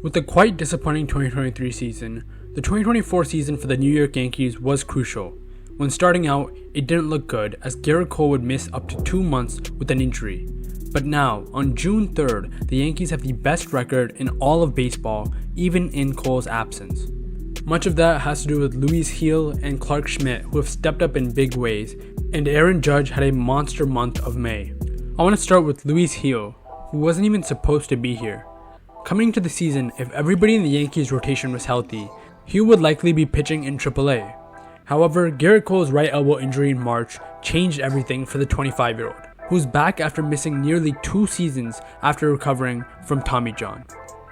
With a quite disappointing 2023 season, the 2024 season for the New York Yankees was crucial. When starting out, it didn't look good as Gerrit Cole would miss up to 2 months with an injury. But now, on June 3rd, the Yankees have the best record in all of baseball, even in Cole's absence. Much of that has to do with Luis Gil and Clarke Schmidt, who have stepped up in big ways, and Aaron Judge had a monster month of May. I want to start with Luis Gil, who wasn't even supposed to be here. Coming into the season, if everybody in the Yankees rotation was healthy, he would likely be pitching in AAA. However, Gerrit Cole's right elbow injury in March changed everything for the 25-year-old, who's back after missing nearly 2 seasons after recovering from Tommy John.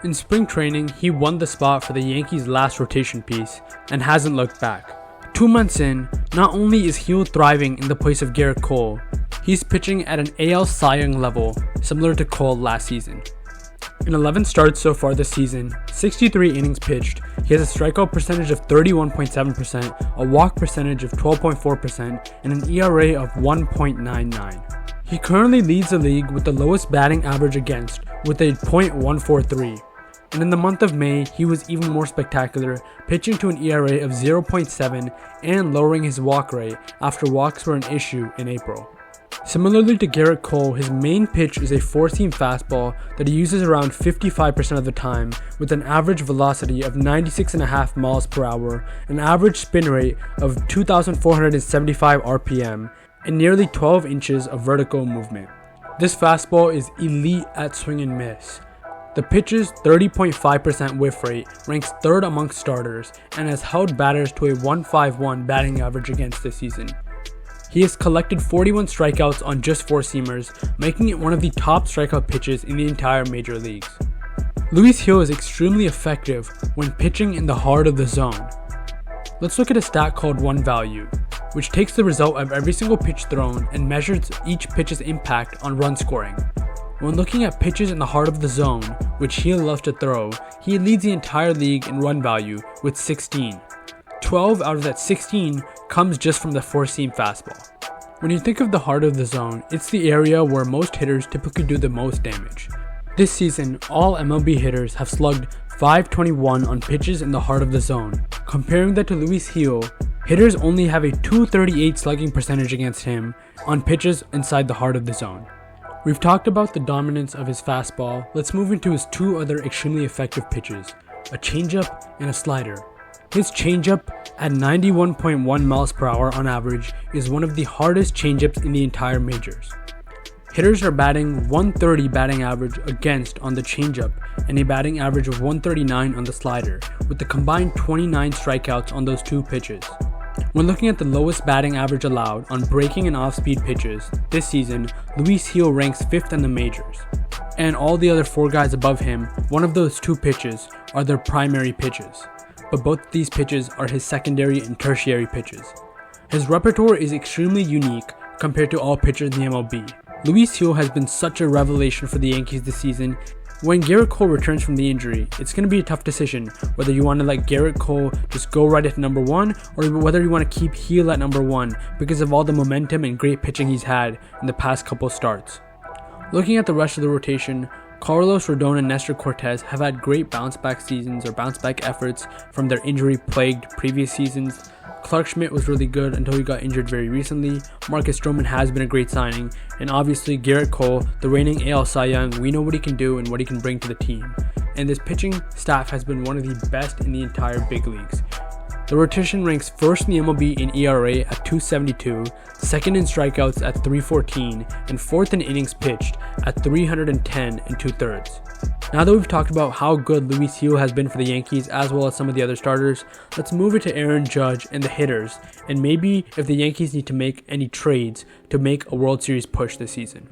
In spring training, he won the spot for the Yankees' last rotation piece and hasn't looked back. 2 months in, not only is Gil thriving in the place of Gerrit Cole, he's pitching at an AL Cy Young level similar to Cole last season. In 11 starts so far this season, 63 innings pitched, he has a strikeout percentage of 31.7%, a walk percentage of 12.4%, and an ERA of 1.99. He currently leads the league with the lowest batting average against, with a .143. And in the month of May, he was even more spectacular, pitching to an ERA of 0.7 and lowering his walk rate after walks were an issue in April. Similarly to Gerrit Cole, his main pitch is a 4-seam fastball that he uses around 55% of the time, with an average velocity of 96.5 miles per hour, an average spin rate of 2,475 RPM, and nearly 12 inches of vertical movement. This fastball is elite at swing and miss. The pitch's 30.5% whiff rate ranks 3rd amongst starters and has held batters to a .151 batting average against this season. He has collected 41 strikeouts on just 4-seamers, making it one of the top strikeout pitches in the entire major leagues. Luis Gil is extremely effective when pitching in the heart of the zone. Let's look at a stat called Run Value, which takes the result of every single pitch thrown and measures each pitch's impact on run scoring. When looking at pitches in the heart of the zone, which Gil loves to throw, he leads the entire league in run value with 16. 12 out of that 16 comes just from the 4-seam fastball. When you think of the heart of the zone, it's the area where most hitters typically do the most damage. This season, all MLB hitters have slugged .521 on pitches in the heart of the zone. Comparing that to Luis Gil, hitters only have a .238 slugging percentage against him on pitches inside the heart of the zone. We've talked about the dominance of his fastball. Let's move into his 2 other extremely effective pitches, a changeup and a slider. His changeup at 91.1 miles per hour on average is one of the hardest changeups in the entire majors. Hitters are batting .130 batting average against on the changeup and a batting average of .139 on the slider, with a combined 29 strikeouts on those 2 pitches. When looking at the lowest batting average allowed on breaking and off-speed pitches, this season, Luis Gil ranks 5th in the majors. And all the other 4 guys above him, one of those 2 pitches are their primary pitches. But both of these pitches are his secondary and tertiary pitches. His repertoire is extremely unique compared to all pitchers in the MLB. Luis Gil has been such a revelation for the Yankees this season. When Gerrit Cole returns from the injury, it's going to be a tough decision whether you want to let Gerrit Cole just go right at number 1 or whether you want to keep Gil at number 1 because of all the momentum and great pitching he's had in the past couple starts. Looking at the rest of the rotation, Carlos Rodon and Nestor Cortes have had great bounce-back seasons or bounce-back efforts from their injury-plagued previous seasons. Clarke Schmidt was really good until he got injured very recently. Marcus Stroman has been a great signing. And obviously Gerrit Cole, the reigning AL Cy Young, we know what he can do and what he can bring to the team. And this pitching staff has been one of the best in the entire big leagues. The rotation ranks 1st in the MLB in ERA at .272, 2nd in strikeouts at .314, and 4th in innings pitched at 310 2/3. Now that we've talked about how good Luis Gil has been for the Yankees as well as some of the other starters, let's move it to Aaron Judge and the hitters, and maybe if the Yankees need to make any trades to make a World Series push this season.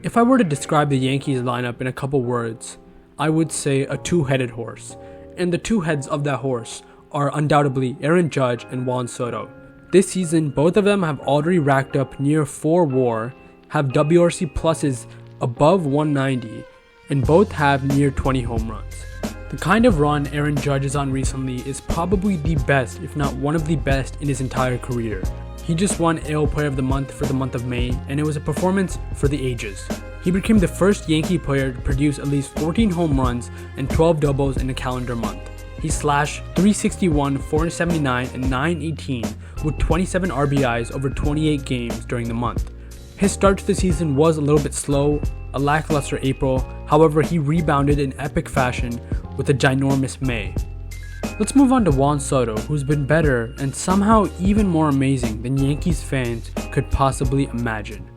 If I were to describe the Yankees lineup in a couple words, I would say a 2-headed horse, and the 2 heads of that horse are undoubtedly Aaron Judge and Juan Soto. This season, both of them have already racked up near 4 WAR, have WRC pluses above 190, and both have near 20 home runs. The kind of run Aaron Judge is on recently is probably the best, if not one of the best, in his entire career. He just won AL Player of the Month for the month of May, and it was a performance for the ages. He became the first Yankee player to produce at least 14 home runs and 12 doubles in a calendar month. He slashed .361, .479, and .918 with 27 RBIs over 28 games during the month. His start to the season was a little bit slow, a lackluster April, however he rebounded in epic fashion with a ginormous May. Let's move on to Juan Soto, who's been better and somehow even more amazing than Yankees fans could possibly imagine.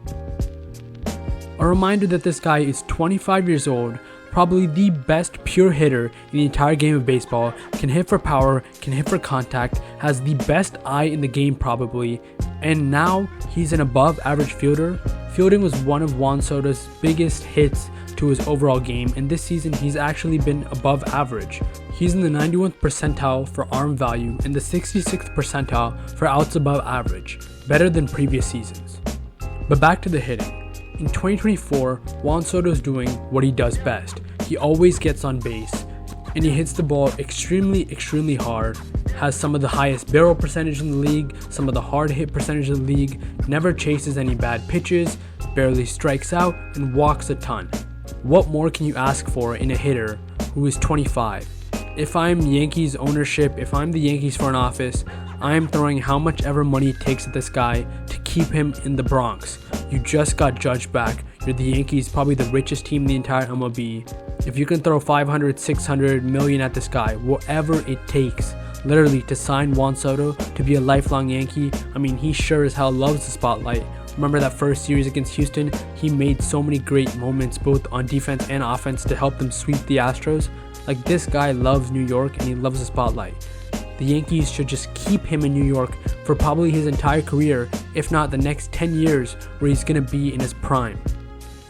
A reminder that this guy is 25 years old, probably the best pure hitter in the entire game of baseball, can hit for power, can hit for contact, has the best eye in the game probably, and now he's an above average fielder. Fielding was one of Juan Soto's biggest hits to his overall game, and this season he's actually been above average. He's in the 91th percentile for arm value and the 66th percentile for outs above average, better than previous seasons. But back to the hitting. In 2024, Juan Soto is doing what he does best. He always gets on base, and he hits the ball extremely hard, has some of the highest barrel percentage in the league, some of the hard hit percentage in the league, never chases any bad pitches, barely strikes out, and walks a ton. What more can you ask for in a hitter who is 25? If I'm Yankees ownership, if I'm the Yankees front office, I am throwing how much ever money it takes at this guy to keep him in the Bronx. You just got Judge back. You're the Yankees, probably the richest team in the entire MLB. If you can throw 500, 600 million at this guy, whatever it takes, literally to sign Juan Soto to be a lifelong Yankee, I mean, he sure as hell loves the spotlight. Remember that first series against Houston? He made so many great moments both on defense and offense to help them sweep the Astros. Like, this guy loves New York and he loves the spotlight. The Yankees should just keep him in New York for probably his entire career, if not the next 10 years where he's going to be in his prime.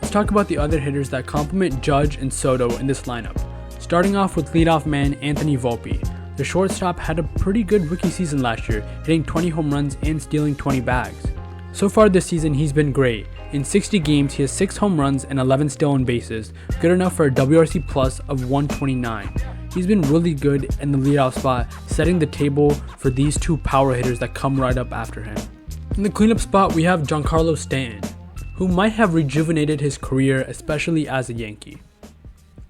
Let's talk about the other hitters that complement Judge and Soto in this lineup. Starting off with leadoff man Anthony Volpe. The shortstop had a pretty good rookie season last year, hitting 20 home runs and stealing 20 bags. So far this season he's been great. In 60 games he has 6 home runs and 11 stolen bases, good enough for a WRC plus of 129. He's been really good in the leadoff spot, setting the table for these two power hitters that come right up after him. In the cleanup spot, we have Giancarlo Stanton, who might have rejuvenated his career, especially as a Yankee.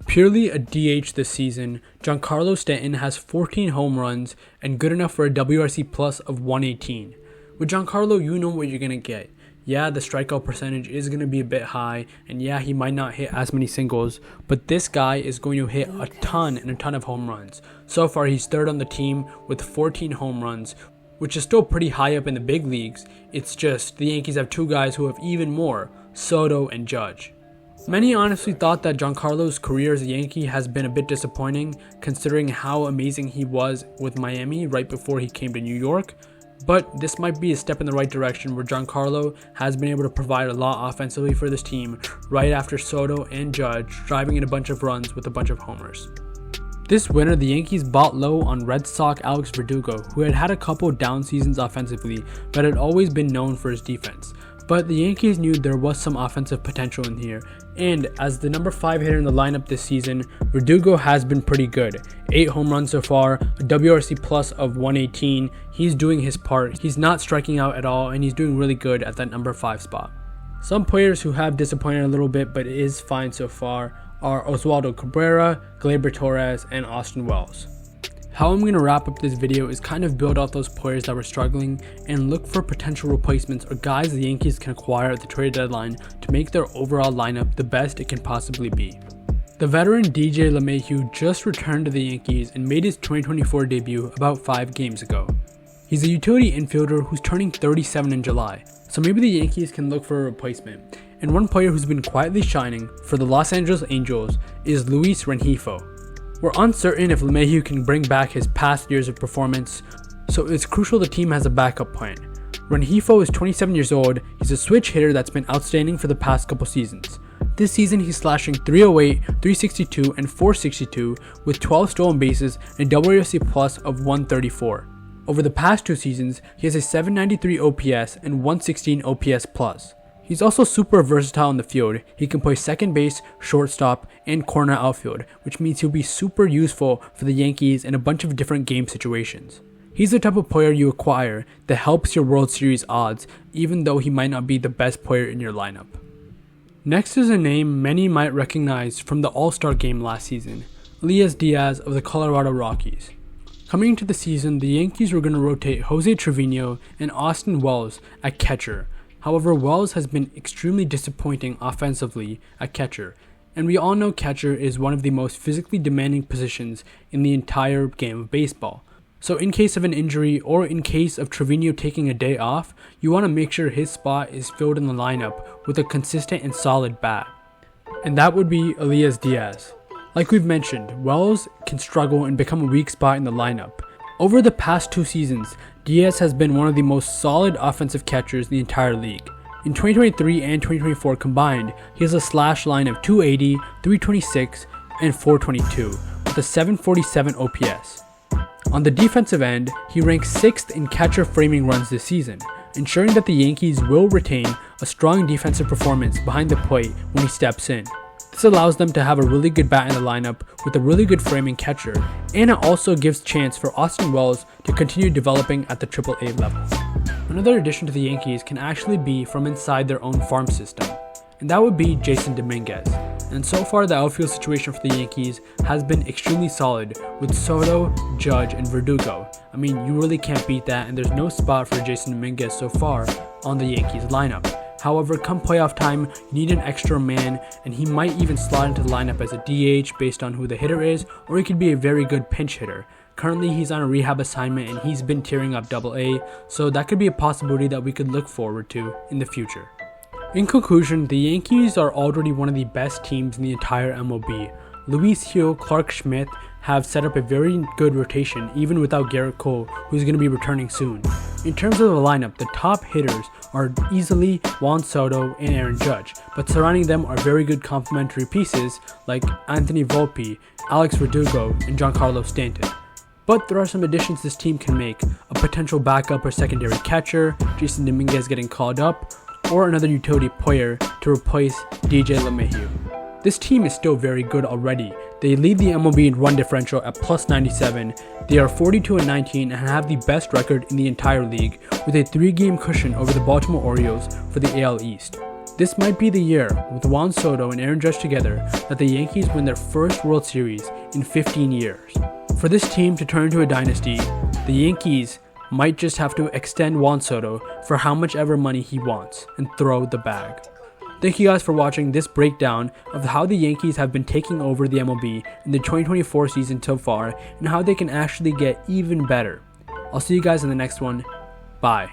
Purely a DH this season, Giancarlo Stanton has 14 home runs and good enough for a WRC plus of 118. With Giancarlo, you know what you're going to get. Yeah, the strikeout percentage is going to be a bit high, and yeah, he might not hit as many singles, but this guy is going to hit a ton of home runs. So far, he's third on the team with 14 home runs, which is still pretty high up in the big leagues. It's just the Yankees have two guys who have even more, Soto and Judge. Many honestly thought that Giancarlo's career as a Yankee has been a bit disappointing, considering how amazing he was with Miami right before he came to New York. But this might be a step in the right direction where Giancarlo has been able to provide a lot offensively for this team right after Soto and Judge driving in a bunch of runs with a bunch of homers. This winter, the Yankees bought low on Red Sox Alex Verdugo, who had a couple down seasons offensively but had always been known for his defense. But the Yankees knew there was some offensive potential in here, and as the number 5 hitter in the lineup this season, Verdugo has been pretty good. 8 home runs so far, a WRC plus of 118. He's doing his part. He's not striking out at all, and he's doing really good at that number 5 spot. Some players who have disappointed a little bit but is fine so far are Oswaldo Cabrera, Gleyber Torres, and Austin Wells. How I'm going to wrap up this video is kind of build out those players that were struggling and look for potential replacements or guys the Yankees can acquire at the trade deadline to make their overall lineup the best it can possibly be. The veteran DJ LeMahieu just returned to the Yankees and made his 2024 debut about 5 games ago. He's a utility infielder who's turning 37 in July, so maybe the Yankees can look for a replacement. And one player who's been quietly shining for the Los Angeles Angels is Luis Rengifo. We're uncertain if LeMahieu can bring back his past years of performance, so it's crucial the team has a backup plan. Rengifo is 27 years old, he's a switch hitter that's been outstanding for the past couple seasons. This season he's slashing .308, .362, and .462 with 12 stolen bases and a WRC plus of 134. Over the past 2 seasons, he has a .793 OPS and 116 OPS plus. He's also super versatile in the field. He can play second base, shortstop, and corner outfield, which means he'll be super useful for the Yankees in a bunch of different game situations. He's the type of player you acquire that helps your World Series odds, even though he might not be the best player in your lineup. Next is a name many might recognize from the All-Star game last season, Elias Diaz of the Colorado Rockies. Coming into the season, the Yankees were going to rotate Jose Trevino and Austin Wells at catcher. However, Wells has been extremely disappointing offensively at catcher, and we all know catcher is one of the most physically demanding positions in the entire game of baseball. So in case of an injury or in case of Trevino taking a day off, you want to make sure his spot is filled in the lineup with a consistent and solid bat. And that would be Elias Diaz. Like we've mentioned, Wells can struggle and become a weak spot in the lineup. Over the past 2 seasons, Diaz has been one of the most solid offensive catchers in the entire league. In 2023 and 2024 combined, he has a slash line of 280, 326, and 422 with a 747 OPS. On the defensive end, he ranks 6th in catcher framing runs this season, ensuring that the Yankees will retain a strong defensive performance behind the plate when he steps in. This allows them to have a really good bat in the lineup with a really good framing catcher, and it also gives chance for Austin Wells to continue developing at the AAA level. Another addition to the Yankees can actually be from inside their own farm system, and that would be Jason Dominguez. And so far, the outfield situation for the Yankees has been extremely solid with Soto, Judge, and Verdugo. I mean, you really can't beat that, and there's no spot for Jason Dominguez so far on the Yankees lineup. However, come playoff time, you need an extra man, and he might even slot into the lineup as a DH based on who the hitter is, or he could be a very good pinch hitter. Currently, he's on a rehab assignment and he's been tearing up AA, so that could be a possibility that we could look forward to in the future. In conclusion, the Yankees are already one of the best teams in the entire MLB. Luis Hill, Clarke, Schmidt have set up a very good rotation even without Gerrit Cole, who's going to be returning soon. In terms of the lineup, the top hitters are easily Juan Soto and Aaron Judge, but surrounding them are very good complementary pieces like Anthony Volpe, Alex Verdugo, and Giancarlo Stanton. But there are some additions this team can make: a potential backup or secondary catcher, Jason Dominguez getting called up, or another utility player to replace DJ LeMahieu. This team is still very good already. They lead the MLB in run differential at plus 97. They are 42-19 and have the best record in the entire league, with a 3-game cushion over the Baltimore Orioles for the AL East. This might be the year, with Juan Soto and Aaron Judge together, that the Yankees win their first World Series in 15 years. For this team to turn into a dynasty, the Yankees might just have to extend Juan Soto for how much ever money he wants and throw the bag. Thank you guys for watching this breakdown of how the Yankees have been taking over the MLB in the 2024 season so far and how they can actually get even better. I'll see you guys in the next one. Bye.